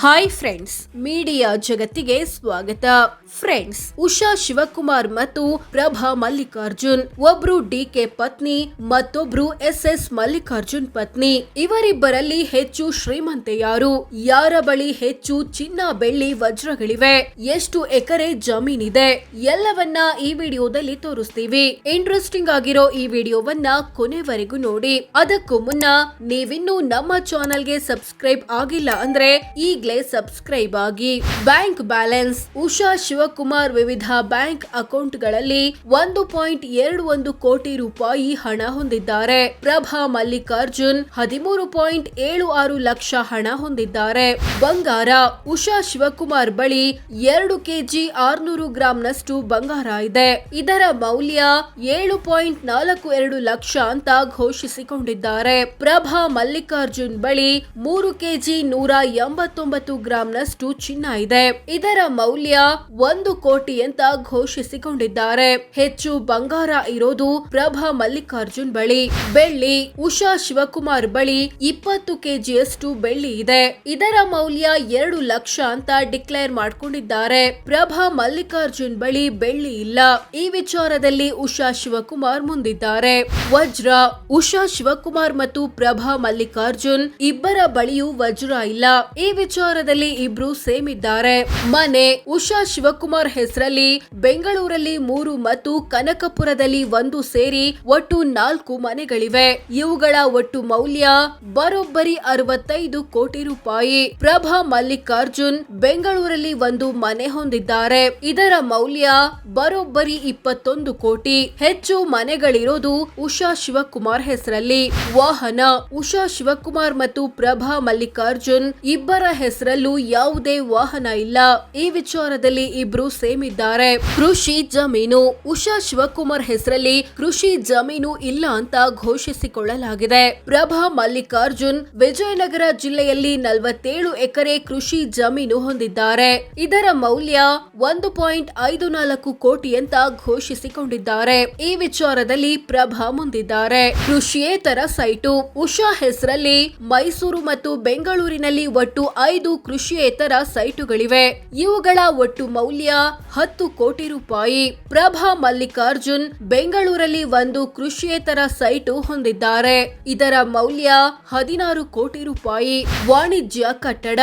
Hi friends, media ಜಗತ್ತಿಗೆ ಸ್ವಾಗತ. Friends, Usha Shivakumar ಮತ್ತು ಪ್ರಭಾ ಮಲ್ಲಿಕಾರ್ಜುನ್, ಒಬ್ರು ಡಿಕೆ ಪತ್ನಿ, ಮತ್ತೊಬ್ರು ಎಸ್ ಮಲ್ಲಿಕಾರ್ಜುನ್ ಪತ್ನಿ. ಇವರಿಬ್ಬರಲ್ಲಿ ಹೆಚ್ಚು ಶ್ರೀಮಂತೆ ಯಾರು? ಯಾರ ಬಳಿ ಹೆಚ್ಚು ಚಿನ್ನ, ಬೆಳ್ಳಿ, ವಜ್ರಗಳಿವೆ? ಎಷ್ಟು ಎಕರೆ ಜಮೀನಿದೆ? ಎಲ್ಲವನ್ನ ಈ ವಿಡಿಯೋದಲ್ಲಿ ತೋರಿಸ್ತೀವಿ. ಇಂಟ್ರೆಸ್ಟಿಂಗ್ ಆಗಿರೋ ಈ ವಿಡಿಯೋವನ್ನ ಕೊನೆವರೆಗೂ ನೋಡಿ. ಅದಕ್ಕೂ ಮುನ್ನ ನೀವಿನ್ನೂ ನಮ್ಮ ಚಾನೆಲ್ಗೆ ಸಬ್ಸ್ಕ್ರೈಬ್ ಆಗಿಲ್ಲ ಅಂದ್ರೆ ಈಗಲೇ ಸಬ್ಸ್ಕ್ರೈಬ್ ಆಗಿ. Bank balance. ಉಷಾ ಶಿವಕುಮಾರ್ ವಿವಿಧ ಬ್ಯಾಂಕ್ ಅಕೌಂಟ್ಗಳಲ್ಲಿ 1.21 ಕೋಟಿ ರೂಪಾಯಿ ಹಣ ಹೊಂದಿದ್ದಾರೆ. ಪ್ರಭಾ ಮಲ್ಲಿಕಾರ್ಜುನ್ 13.76 ಲಕ್ಷ ಹಣ ಹೊಂದಿದ್ದಾರೆ. ಬಂಗಾರ. ಉಷಾ ಶಿವಕುಮಾರ್ ಬಳಿ 2 ಕೆಜಿ 600 ಗ್ರಾಂನಷ್ಟು ಬಂಗಾರ ಇದೆ. ಇದರ ಮೌಲ್ಯ 7.42 ಲಕ್ಷ ಅಂತ ಘೋಷಿಸಿಕೊಂಡಿದ್ದಾರೆ. ಪ್ರಭಾ ಮಲ್ಲಿಕಾರ್ಜುನ್ ಬಳಿ 3 ಕೆಜಿ 189 ಗ್ರಾಂನಷ್ಟು ಚಿನ್ನ ಇದೆ. ಇದರ ಮೌಲ್ಯ 1 ಕೋಟಿ ಅಂತ ಘೋಷಿಸಿಕೊಂಡಿದ್ದಾರೆ. ಹೆಚ್ಚು ಬಂಗಾರ ಇರೋದು ಪ್ರಭಾ ಮಲ್ಲಿಕಾರ್ಜುನ್ ಬಳಿ. ಬೆಳ್ಳಿ. ಉಷಾ ಶಿವಕುಮಾರ್ ಬಳಿ 20 ಕೆಜಿಯಷ್ಟು ಬೆಳ್ಳಿ ಇದೆ. ಇದರ ಮೌಲ್ಯ 2 ಲಕ್ಷ ಅಂತ ಡಿಕ್ಲೇರ್ ಮಾಡಿಕೊಂಡಿದ್ದಾರೆ. ಪ್ರಭಾ ಮಲ್ಲಿಕಾರ್ಜುನ್ ಬಳಿ ಬೆಳ್ಳಿ ಇಲ್ಲ. ಈ ವಿಚಾರದಲ್ಲಿ ಉಷಾ ಶಿವಕುಮಾರ್ ಮುಂದಿದ್ದಾರೆ. ವಜ್ರ. ಉಷಾ ಶಿವಕುಮಾರ್ ಮತ್ತು ಪ್ರಭಾ ಮಲ್ಲಿಕಾರ್ಜುನ್ ಇಬ್ಬರ ಬಳಿಯೂ ವಜ್ರ ಇಲ್ಲ. ಈ ವಿಚಾರದಲ್ಲಿ ಇಬ್ರು ಸೇಮ್ ಇದ್ದಾರೆ. ಮನೆ. ಉಷಾ ಶಿವಕುಮಾರ್ ಹೆಸರಲ್ಲಿ ಬೆಂಗಳೂರಲ್ಲಿ 3 ಮತ್ತು ಕನಕಪುರದಲ್ಲಿ 1 ಸೇರಿ ಒಟ್ಟು 4 ಮನೆಗಳಿವೆ. ಇವುಗಳ ಒಟ್ಟು ಮೌಲ್ಯ ಬರೋಬ್ಬರಿ 65 ಕೋಟಿ ರೂಪಾಯಿ. ಪ್ರಭಾ ಮಲ್ಲಿಕಾರ್ಜುನ್ ಬೆಂಗಳೂರಲ್ಲಿ 1 ಮನೆ ಹೊಂದಿದ್ದಾರೆ. ಇದರ ಮೌಲ್ಯ ಬರೋಬ್ಬರಿ 21 ಕೋಟಿ. ಹೆಚ್ಚು ಮನೆಗಳಿರೋದು ಉಷಾ ಶಿವಕುಮಾರ್ ಹೆಸರಲ್ಲಿ. ವಾಹನ. ಉಷಾ ಶಿವಕುಮಾರ್ ಮತ್ತು ಪ್ರಭಾ ಮಲ್ಲಿಕಾರ್ಜುನ್ ಇಬ್ಬರ ಹೆಸರಲ್ಲೂ ಯಾವುದೇ ವಾಹನ ಇಲ್ಲ. ಈ ವಿಚಾರದಲ್ಲಿ ಇಬ್ರು ಸೇಮ್ ಇದ್ದಾರೆ. ಕೃಷಿ ಜಮೀನು. ಉಷಾ ಶಿವಕುಮಾರ್ ಹೆಸರಲ್ಲಿ ಕೃಷಿ ಜಮೀನು ಇಲ್ಲ ಅಂತ ಘೋಷಿಸಿಕೊಳ್ಳಲಾಗಿದೆ. ಪ್ರಭಾ ಮಲ್ಲಿಕಾರ್ಜುನ್ ವಿಜಯನಗರ ಜಿಲ್ಲೆಯಲ್ಲಿ 47 ಎಕರೆ ಕೃಷಿ ಜಮೀನು ಹೊಂದಿದ್ದಾರೆ. ಇದರ ಮೌಲ್ಯ 1.54 ಕೋಟಿ ಅಂತ ಘೋಷಿಸಿಕೊಂಡಿದ್ದಾರೆ. ಈ ವಿಚಾರದಲ್ಲಿ ಪ್ರಭಾ ಮುಂದಿದ್ದಾರೆ. ಕೃಷಿಯೇತರ ಸೈಟು. ಉಷಾ ಹೆಸರಲ್ಲಿ ಮೈಸೂರು ಮತ್ತು ಬೆಂಗಳೂರಿನಲ್ಲಿ ಒಟ್ಟು 5 ಕೃಷಿಯೇತರ ಸೈಟುಗಳಿವೆ. ಇವುಗಳ ಒಟ್ಟು ಮೌಲ್ಯ 10 ಕೋಟಿ ರೂಪಾಯಿ. ಪ್ರಭಾ ಮಲ್ಲಿಕಾರ್ಜುನ್ ಬೆಂಗಳೂರಲ್ಲಿ 1 ಕೃಷಿಯೇತರ ಸೈಟು ಹೊಂದಿದ್ದಾರೆ. ಇದರ ಮೌಲ್ಯ 16 ಕೋಟಿ ರೂಪಾಯಿ. ವಾಣಿಜ್ಯ ಕಟ್ಟಡ.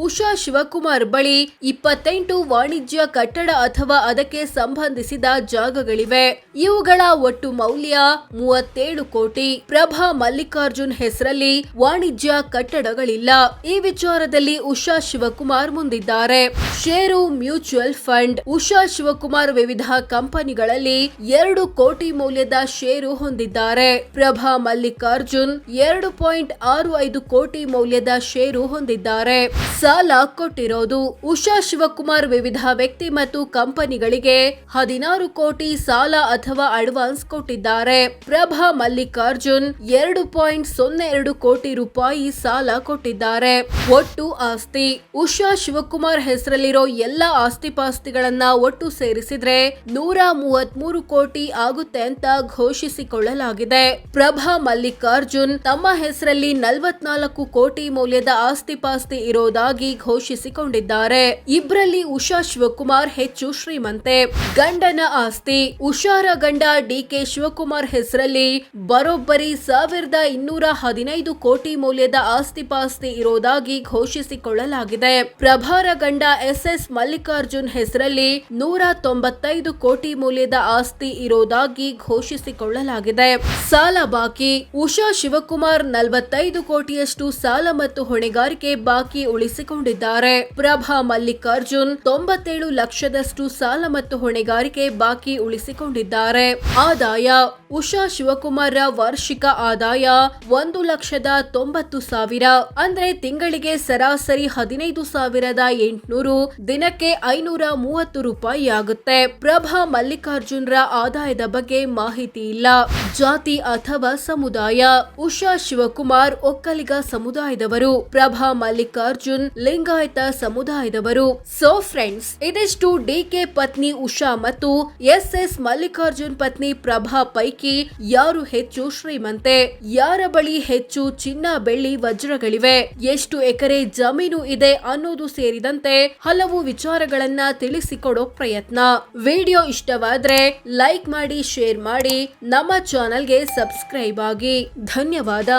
ಉಷಾ ಶಿವಕುಮಾರ್ ಬಳಿ 28 ವಾಣಿಜ್ಯ ಕಟ್ಟಡ ಅಥವಾ ಅದಕ್ಕೆ ಸಂಬಂಧಿಸಿದ ಜಾಗಗಳಿವೆ. ಇವುಗಳ ಒಟ್ಟು ಮೌಲ್ಯ 37 ಕೋಟಿ. ಪ್ರಭಾ ಮಲ್ಲಿಕಾರ್ಜುನ್ ಹೆಸರಲ್ಲಿ ವಾಣಿಜ್ಯ ಕಟ್ಟಡಗಳಿಲ್ಲ. ಈ ವಿಚಾರದಲ್ಲಿ ಉಷಾ ಶಿವಕುಮಾರ್ ಮುಂದಿದ್ದಾರೆ. ಷೇರು ಮ್ಯೂಚುವಲ್ ಫಂಡ್. ಉಷಾ ಶಿವಕುಮಾರ್ ವಿವಿಧ ಕಂಪನಿಗಳಲ್ಲಿ 2 ಕೋಟಿ ಮೌಲ್ಯದ ಷೇರು ಹೊಂದಿದ್ದಾರೆ. ಪ್ರಭಾ ಮಲ್ಲಿಕಾರ್ಜುನ್ 2.65 ಕೋಟಿ ಮೌಲ್ಯದ ಷೇರು ಹೊಂದಿದ್ದಾರೆ. ಸಾಲ ಕೊಟ್ಟಿರೋದು. ಉಷಾ ಶಿವಕುಮಾರ್ ವಿವಿಧ ವ್ಯಕ್ತಿ ಮತ್ತು ಕಂಪನಿಗಳಿಗೆ 16 ಕೋಟಿ ಸಾಲ ಅಥವಾ ಅಡ್ವಾನ್ಸ್ ಕೊಟ್ಟಿದ್ದಾರೆ. ಪ್ರಭಾ ಮಲ್ಲಿಕಾರ್ಜುನ್ 2.02 ಕೋಟಿ ರೂಪಾಯಿ ಸಾಲ ಕೊಟ್ಟಿದ್ದಾರೆ. ಒಟ್ಟು ಆಸ್ತಿ. ಉಷಾ ಶಿವಕುಮಾರ್ ಹೆಸರಲ್ಲಿರೋ ಎಲ್ಲ ಆಸ್ತಿಪಾಸ್ತಿಗಳನ್ನ ಒಟ್ಟು ಸೇರಿಸಿದ್ರೆ 133 ಕೋಟಿ ಆಗುತ್ತೆ ಅಂತ ಘೋಷಿಸಿಕೊಳ್ಳಲಾಗಿದೆ. ಪ್ರಭಾ ಮಲ್ಲಿಕಾರ್ಜುನ್ ತಮ್ಮ ಹೆಸರಲ್ಲಿ 44 ಕೋಟಿ ಮೌಲ್ಯದ ಆಸ್ತಿಪಾಸ್ತಿ ಇರೋದಾಗಿ ಘೋಷಿಸಿಕೊಂಡಿದ್ದಾರೆ. ಇಬ್ರಲ್ಲಿ ಉಷಾ ಶಿವಕುಮಾರ್ ಹೆಚ್ಚು ಶ್ರೀಮಂತೆ. ಗಂಡನ ಆಸ್ತಿ. ಉಷಾರ ಗಂಡ ಡಿಕೆ ಶಿವಕುಮಾರ್ ಹೆಸರಲ್ಲಿ ಬರೋಬ್ಬರಿ 1215 ಕೋಟಿ ಮೌಲ್ಯದ ಆಸ್ತಿಪಾಸ್ತಿ ಇರೋದಾಗಿ ಘೋಷಿಸಿಕೊಳ್ಳಲಾಗಿದೆ. ಪ್ರಭಾರ ಗಂಡ ಎಸ್ ಮಲ್ಲಿಕಾರ್ಜುನ್ ಹೆಸರಲ್ಲಿ 195 ಕೋಟಿ ಮೌಲ್ಯದ ಆಸ್ತಿ ಇರೋದಾಗಿ ಘೋಷಿಸಿಕೊಳ್ಳಲಾಗಿದೆ. ಸಾಲ ಬಾಕಿ. ಉಷಾ ಶಿವಕುಮಾರ್ 45 ಕೋಟಿಯಷ್ಟು ಸಾಲ ಮತ್ತು ಹೊಣೆಗಾರಿಕೆ ಬಾಕಿ ಉಳಿಸಿಕೊಂಡಿದ್ದಾರೆ. ಪ್ರಭಾ ಮಲ್ಲಿಕಾರ್ಜುನ್ 97 ಲಕ್ಷದಷ್ಟು ಸಾಲ ಮತ್ತು ಹೊಣೆಗಾರಿಕೆ ಬಾಕಿ ಉಳಿಸಿಕೊಂಡಿದ್ದಾರೆ. ಆದಾಯ. ಉಷಾ ಶಿವಕುಮಾರ್ ವಾರ್ಷಿಕ ಆದಾಯ 1,90,000. ಅಂದ್ರೆ ತಿಂಗಳಿಗೆ ಸರಾಸರಿ 15,800, ದಿನಕ್ಕೆ 530 ರೂಪಾಯಿ ಆಗುತ್ತೆ. ಪ್ರಭಾ ಮಲ್ಲಿಕಾರ್ಜುನ್ ರ ಆದಾಯದ ಬಗ್ಗೆ ಮಾಹಿತಿ ಇಲ್ಲ. ಜಾತಿ ಅಥವಾ ಸಮುದಾಯ. ಉಷಾ ಶಿವಕುಮಾರ್ ಒಕ್ಕಲಿಗ ಸಮುದಾಯದವರು. ಪ್ರಭಾ ಮಲ್ಲಿಕಾರ್ಜುನ್ ಲಿಂಗಾಯತ ಸಮುದಾಯದವರು. ಸೊ ಫ್ರೆಂಡ್ಸ್, ಇದಿಷ್ಟು ಡಿಕೆ ಪತ್ನಿ ಉಷಾ ಮತ್ತು ಎಸ್ ಮಲ್ಲಿಕಾರ್ಜುನ್ ಪತ್ನಿ ಪ್ರಭಾ ಪೈಕಿ ಯಾರು ಹೆಚ್ಚು ಶ್ರೀಮಂತೆ, ಯಾರ ಬಳಿ ಹೆಚ್ಚು ಚಿನ್ನ ಬೆಳ್ಳಿ ವಜ್ರಗಳಿವೆ, ಎಷ್ಟು ಎಕರೆ ಜಮೀನು ಇದೆ ಅನ್ನೋದು ಸೇರಿದಂತೆ ಹಲವು ವಿಚಾರಗಳನ್ನ ತಿಳಿಸಿಕೊಡೋ ಪ್ರಯತ್ನ. ವಿಡಿಯೋ ಇಷ್ಟವಾದ್ರೆ ಲೈಕ್ ಮಾಡಿ, ಶೇರ್ ಮಾಡಿ, ನಮ್ಮ ಚಾನೆಲ್ಗೆ ಸಬ್ಸ್ಕ್ರೈಬ್ ಆಗಿ. ಧನ್ಯವಾದ.